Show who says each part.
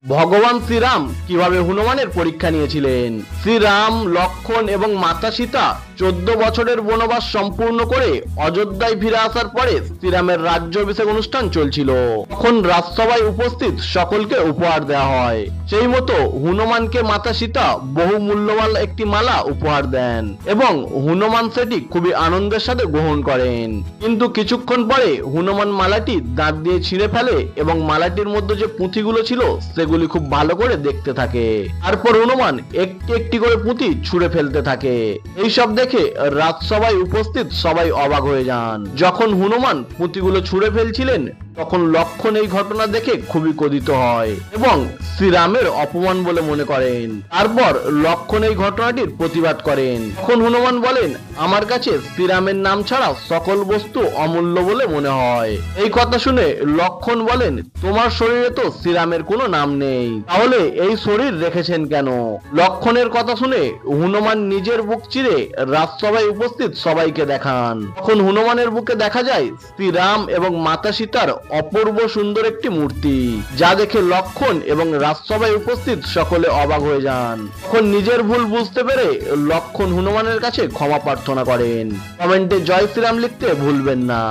Speaker 1: ভগবান শ্রীরাম কিভাবে হনুমানের পরীক্ষা নিয়েছিলেন। শ্রীরাম, লক্ষ্মণ এবং মাতা সীতা 14 বছরের বনবাস সম্পূর্ণ করে অযোধ্যায় ফিরে আসার পরে শ্রীরামের রাজ্যাভিষেক অনুষ্ঠান চলছিল। তখন রাজসভায় উপস্থিত সকলকে উপহার দেওয়া হয়। সেই মতো হনুমানকে মাতা সীতা বহু মূল্যবান একটি মালা উপহার দেন এবং হনুমান সেটি খুবই আনন্দের সাথে গ্রহণ করেন। কিন্তু কিছুক্ষণ পরে হনুমান মালাটি দাঁত দিয়ে ছিঁড়ে ফেলে এবং মালাটির মধ্যে যে পুঁথিগুলো ছিল সেগুলি খুব ভালো করে দেখতে থাকে। তারপর হনুমান একটি একটি করে পুঁথি ছুঁড়ে ফেলতে থাকে। এইসব দেখে রাজসভায় উপস্থিত সবাই অবাক হয়ে যান। যখন হনুমান পুঁথিগুলো ছুঁড়ে ফেলছিলেন তখন লক্ষ্মণ এই ঘটনা দেখে খুবই ক্রোধিত হয় এবং শ্রীরামের অপমান বলে মনে করেন। তারপর লক্ষ্মণ এই ঘটনাটির প্রতিবাদ করেন। তখন হনুমান বলেন, আমার কাছে শ্রীরামের নাম ছাড়া সকল বস্তু অমূল্য বলে মনে হয়। এই কথা শুনে লক্ষ্মণ বলেন, তোমার শরীরে তো শ্রীরামের কোনো নাম নেই, তাহলে এই শরীর রেখেছেন কেন? লক্ষ্মণের কথা শুনে হনুমান নিজের বুক চিরে রাজসভায় উপস্থিত সবাইকে দেখান। তখন হনুমানের বুকে দেখা যায় শ্রীরাম এবং মাতা সীতার অপূর্ব সুন্দর একটি মূর্তি, যা দেখে লক্ষ্মণ এবং রাজসভায় উপস্থিত সকলে অবাক হয়ে যান। তখন নিজের ভুল বুঝতে পেরে লক্ষ্মণ হনুমানের কাছে ক্ষমা প্রার্থনা করেন। কমেন্টে জয় শ্রীরাম লিখতে ভুলবেন না।